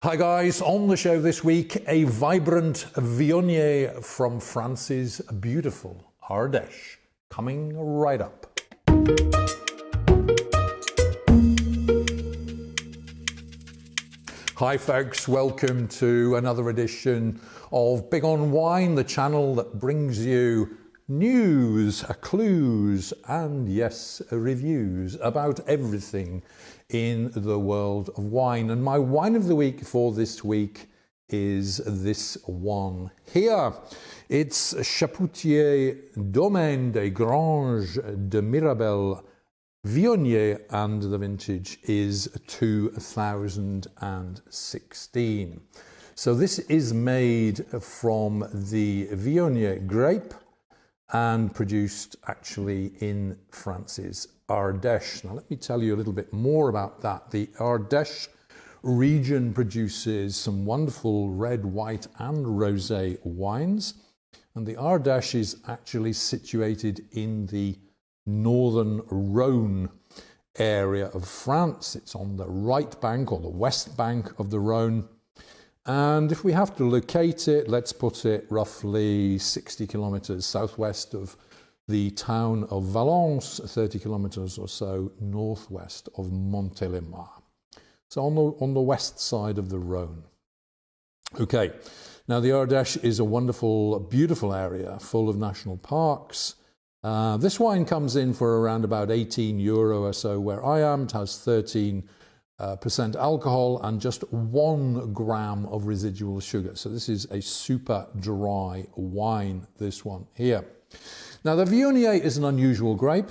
Hi guys, on the show this week, a vibrant Viognier from France's beautiful Ardèche, coming right up. Hi folks, welcome to another edition of Big on Wine, the channel that brings you news, clues, and yes, reviews about everything in the world of wine. And my wine of the week for this week is this one here. It's Chapoutier Domaine des Granges de Mirabel Viognier, and the vintage is 2016. So this is made from the Viognier grape and produced actually in France's Ardèche. Now let me tell you a little bit more about that. The Ardèche region produces some wonderful red, white and rosé wines, and the Ardèche is actually situated in the northern Rhône area of France. It's on the right bank or the west bank of the Rhône. And if we have to locate it, let's put it roughly 60 kilometers southwest of the town of Valence, 30 kilometers or so northwest of Montélimar. So on the west side of the Rhône. Okay, now the Ardèche is a wonderful, beautiful area full of national parks. This wine comes in for around about €18 or so where I am. It has 13% alcohol and just 1 gram of residual sugar. So this is a super dry wine, this one here. Now the Viognier is an unusual grape.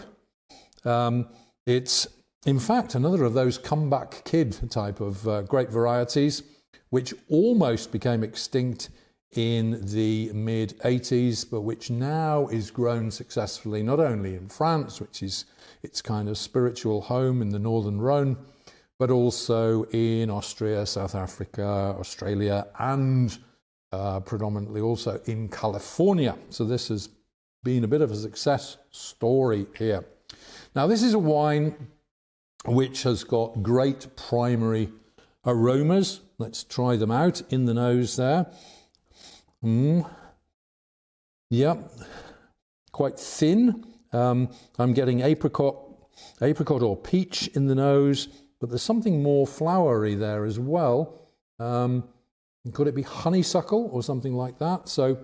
It's in fact another of those comeback kid type of grape varieties which almost became extinct in the mid-80s, but which now is grown successfully not only in France, which is its kind of spiritual home in the northern Rhône, but also in Austria, South Africa, Australia, and predominantly also in California. So this has been a bit of a success story here. Now this is a wine which has got great primary aromas. Let's try them out in the nose there. Yep, quite thin. I'm getting apricot or peach in the nose, but there's something more flowery there as well. Could it be honeysuckle or something like that? So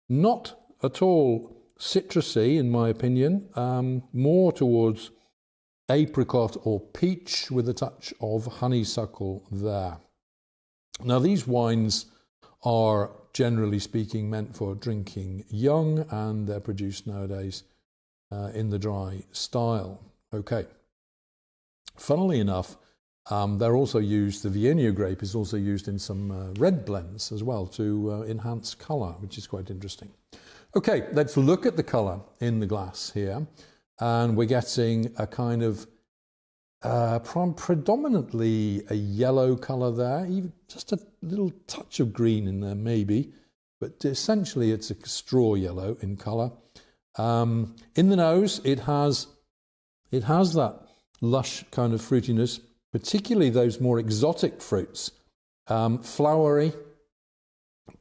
not at all citrusy in my opinion, more towards apricot or peach with a touch of honeysuckle there. Now these wines are generally speaking meant for drinking young, and they're produced nowadays in the dry style. Okay. Funnily enough, they're also used, the Viognier grape is also used in some red blends as well to enhance colour, which is quite interesting. Okay, let's look at the colour in the glass here, and we're getting a kind of predominantly a yellow colour there, even just a little touch of green in there maybe, but essentially it's a straw yellow in colour. In the nose it has that lush kind of fruitiness, particularly those more exotic fruits, flowery,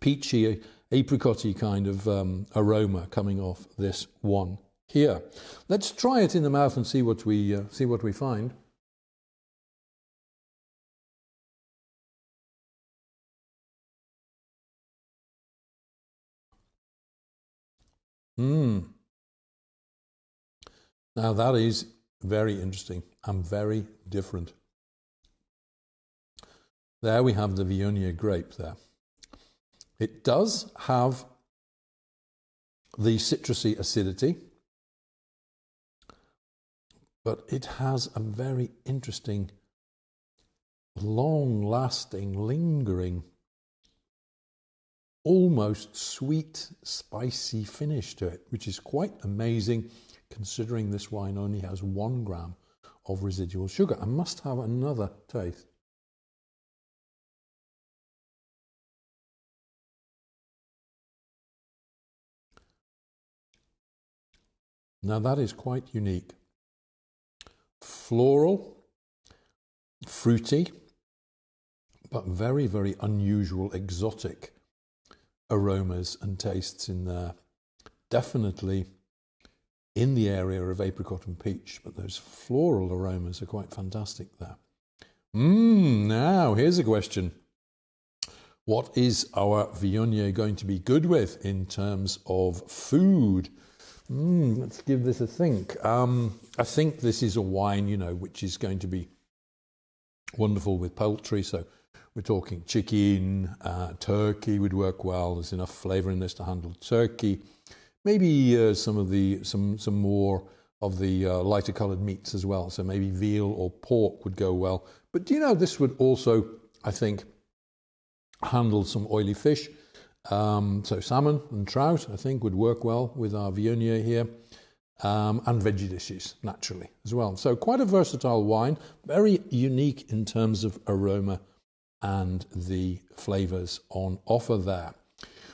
peachy, apricot-y kind of aroma coming off this one here. Let's try it in the mouth and see what we find. Now that is very interesting and very different. There we have the Viognier grape there. It does have the citrusy acidity, but it has a very interesting, long-lasting, lingering, almost sweet, spicy finish to it, which is quite amazing considering this wine only has 1 gram of residual sugar. I must have another taste. Now that is quite unique. Floral, fruity, but very, very unusual, exotic aromas and tastes in there. Definitely in the area of apricot and peach, but those floral aromas are quite fantastic there. Now, here's a question. What is our Viognier going to be good with in terms of food? Let's give this a think. I think this is a wine, you know, which is going to be wonderful with poultry. So we're talking chicken, turkey would work well. There's enough flavour in this to handle turkey. Maybe some more of the lighter coloured meats as well. So maybe veal or pork would go well. But do you know, this would also, I think, handle some oily fish. So salmon and trout, I think, would work well with our Viognier here. And veggie dishes, naturally, as well. So quite a versatile wine, very unique in terms of aroma and the flavours on offer there.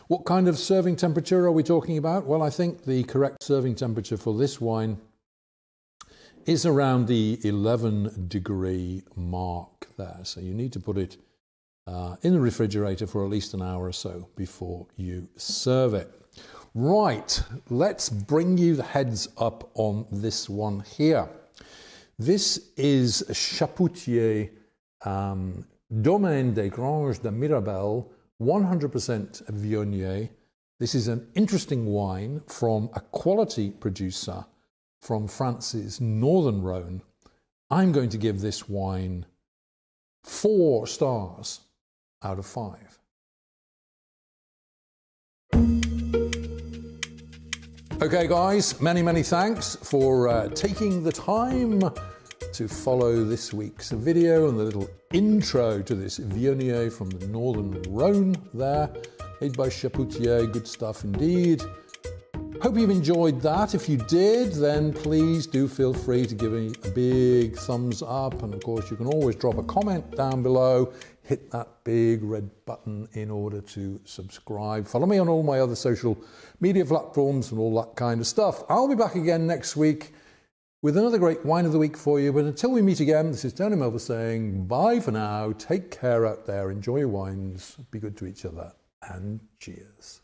What kind of serving temperature are we talking about? Well, I think the correct serving temperature for this wine is around the 11-degree mark there. So you need to put it in the refrigerator for at least an hour or so before you serve it. Right, let's bring you the heads up on this one here. This is Chapoutier Domaine des Granges de Mirabel, 100% Viognier. This is an interesting wine from a quality producer from France's northern Rhône. I'm going to give this wine 4 stars out of 5. Okay guys, many thanks for taking the time to follow this week's video and the little intro to this Viognier from the northern Rhône there, made by Chapoutier. Good stuff indeed. Hope you've enjoyed that. If you did, then please do feel free to give me a big thumbs up, and of course you can always drop a comment down below. Hit that big red button in order to subscribe. Follow me on all my other social media platforms and all that kind of stuff. I'll be back again next week with another great wine of the week for you. But until we meet again, this is Tony Melver saying bye for now. Take care out there. Enjoy your wines. Be good to each other. And cheers.